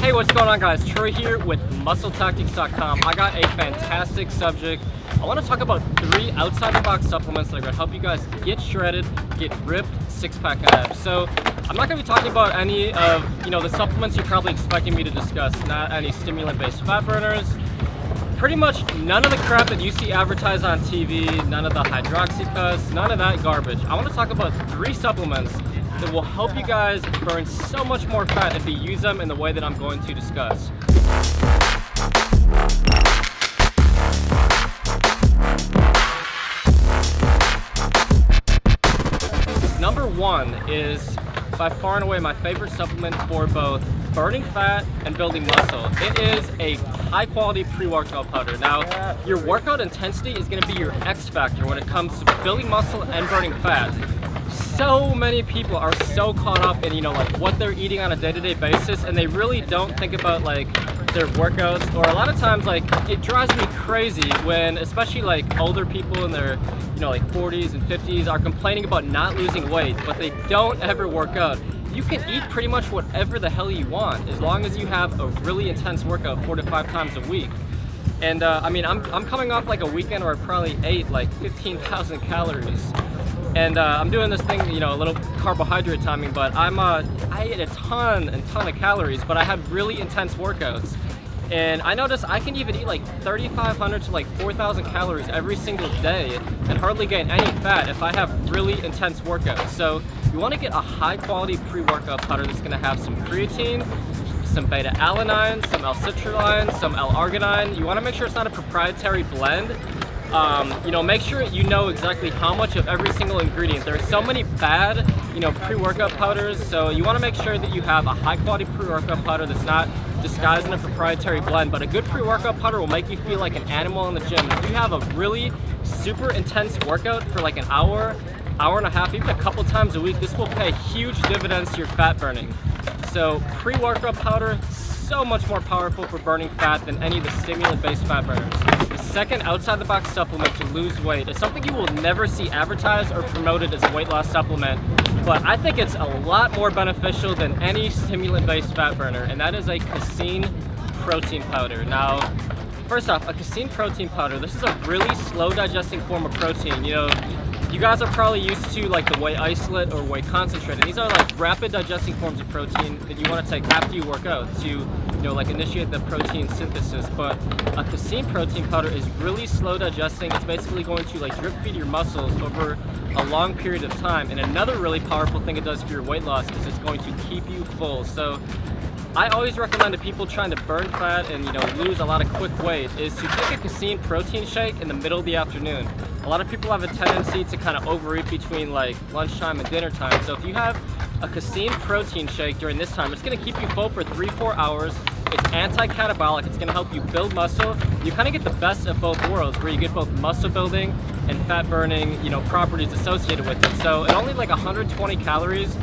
Hey, what's going on, guys? Troy here with MuscleTactics.com. I got a fantastic subject. I want to talk about 3 outside-the-box supplements that are going to help you guys get shredded, get ripped, six-pack abs. So I'm not going to be talking about any of the supplements you're probably expecting me to discuss. Not any stimulant-based fat burners. Pretty much none of the crap that you see advertised on TV, none of the hydroxycuts, none of that garbage. I want to talk about 3 supplements that will help you guys burn so much more fat if you use them in the way that I'm going to discuss. Number 1 is by far and away my favorite supplement for both burning fat and building muscle. It is a high quality pre-workout powder. Now, your workout intensity is going to be your X factor when it comes to building muscle and burning fat. So many people are so caught up in like what they're eating on a day-to-day basis, and they really don't think about like their workouts. Or a lot of times, like, it drives me crazy when especially like older people in their like 40s and 50s are complaining about not losing weight, but they don't ever work out. You can eat pretty much whatever the hell you want as long as you have a really intense workout 4 to 5 times a week. And I mean, I'm coming off like a weekend where I probably ate like 15,000 calories. And I'm doing this thing, a little carbohydrate timing, but I ate a ton of calories, but I have really intense workouts. And I notice I can even eat like 3,500 to like 4,000 calories every single day and hardly gain any fat if I have really intense workouts. So you want to get a high quality pre-workout powder that's going to have some creatine, some beta-alanine, some L-citrulline, some L-arginine. You want to make sure it's not a proprietary blend. Make sure you know exactly how much of every single ingredient. There are so many bad, pre-workout powders, so you want to make sure that you have a high-quality pre-workout powder that's not disguised in a proprietary blend. But a good pre-workout powder will make you feel like an animal in the gym. If you have a really super intense workout for like an hour, hour and a half, even a couple times a week, this will pay huge dividends to your fat burning. So pre-workout powder, so much more powerful for burning fat than any of the stimulant-based fat burners. The second outside-the-box supplement to lose weight is something you will never see advertised or promoted as a weight loss supplement, but I think it's a lot more beneficial than any stimulant-based fat burner, and that is a casein protein powder. Now, first off, a casein protein powder, this is a really slow digesting form of protein. You guys are probably used to like the whey isolate or whey concentrate, and these are like rapid digesting forms of protein that you want to take after you work out to like initiate the protein synthesis. But a casein protein powder is really slow digesting. It's basically going to like drip feed your muscles over a long period of time. And another really powerful thing it does for your weight loss is it's going to keep you full. So I always recommend to people trying to burn fat and lose a lot of quick weight is to take a casein protein shake in the middle of the afternoon. A lot of people have a tendency to kind of overeat between like lunchtime and dinner time. So if you have a casein protein shake during this time, it's going to keep you full for 3-4 hours. It's anti-catabolic. It's going to help you build muscle. You kind of get the best of both worlds, where you get both muscle building and fat burning, properties associated with it. So at only like 120 calories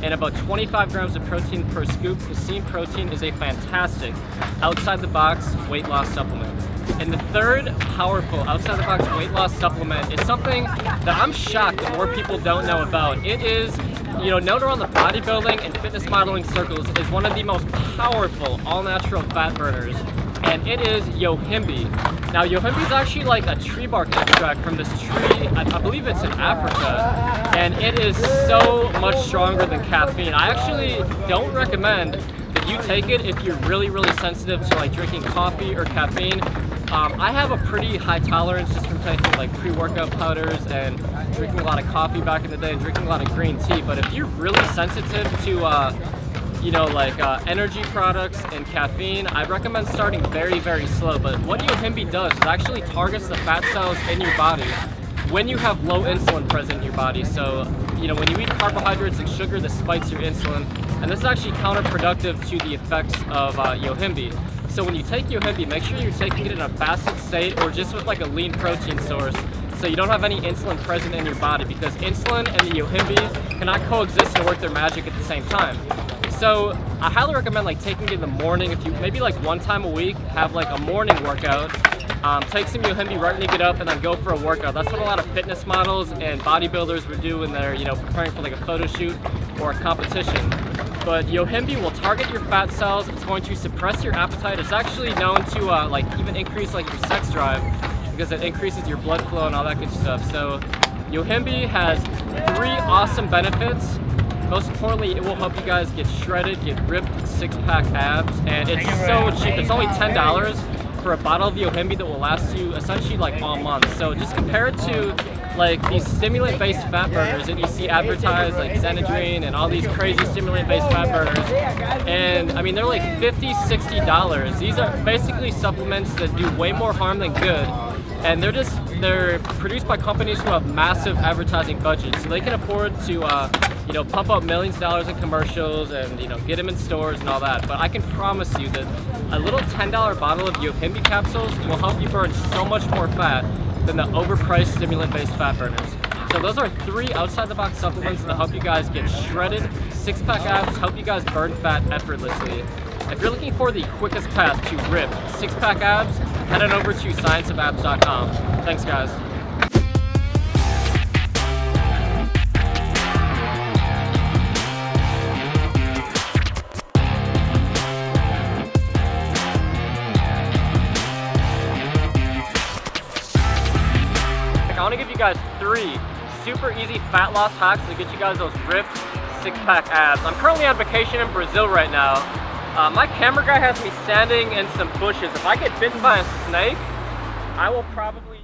and about 25 grams of protein per scoop, casein protein is a fantastic outside-the-box weight loss supplement. And the third powerful outside-the-box weight loss supplement is something that I'm shocked that more people don't know about. It is, known around the bodybuilding and fitness modeling circles is one of the most powerful all-natural fat burners, and it is Yohimbe. Now, Yohimbe is actually like a tree bark extract from this tree. I believe it's in Africa, and it is so much stronger than caffeine. I actually don't recommend that you take it if you're really sensitive to like drinking coffee or caffeine. I have a pretty high tolerance just from taking like pre-workout powders and drinking a lot of coffee back in the day and drinking a lot of green tea. But if you're really sensitive to energy products and caffeine, I recommend starting very slow. But what Yohimbe does is actually targets the fat cells in your body when you have low insulin present in your body. So when you eat carbohydrates and sugar, this spikes your insulin, and this is actually counterproductive to the effects of Yohimbe. So when you take Yohimbe, make sure you're taking it in a fasted state or just with like a lean protein source, so you don't have any insulin present in your body, because insulin and the Yohimbe cannot coexist and work their magic at the same time. So I highly recommend like taking it in the morning. If you maybe like 1 time a week have like a morning workout, take some Yohimbe right when you get up and then go for a workout. That's what a lot of fitness models and bodybuilders would do when they're preparing for like a photo shoot or a competition. but Yohimbe will target your fat cells. It's going to suppress your appetite. It's actually known to like even increase like your sex drive because it increases your blood flow and all that good stuff. So Yohimbe has 3 awesome benefits. Most importantly, it will help you guys get shredded, get ripped 6-pack abs, and it's so cheap. It's only $10 for a bottle of Yohimbe that will last you essentially like all month. So just compare it to like these stimulant-based fat burners that you see advertised, like Xenadrine and all these crazy stimulant-based fat burners. And I mean, they're like $50, $60. These are basically supplements that do way more harm than good. And they're produced by companies who have massive advertising budgets, so they can afford to you know, pump up millions of dollars in commercials and, you know, get them in stores and all that. But I can promise you that a little $10 bottle of Yohimbe capsules will help you burn so much more fat than the overpriced stimulant-based fat burners. So those are 3 outside-the-box supplements that help you guys get shredded, 6-pack abs, help you guys burn fat effortlessly. If you're looking for the quickest path to rip 6-pack abs, head on over to scienceofabs.com. Thanks, guys. I want to give you guys 3 super easy fat loss hacks to get you guys those ripped 6-pack abs. I'm currently on vacation in Brazil right now. My camera guy has me standing in some bushes. If I get bitten by a snake, I will probably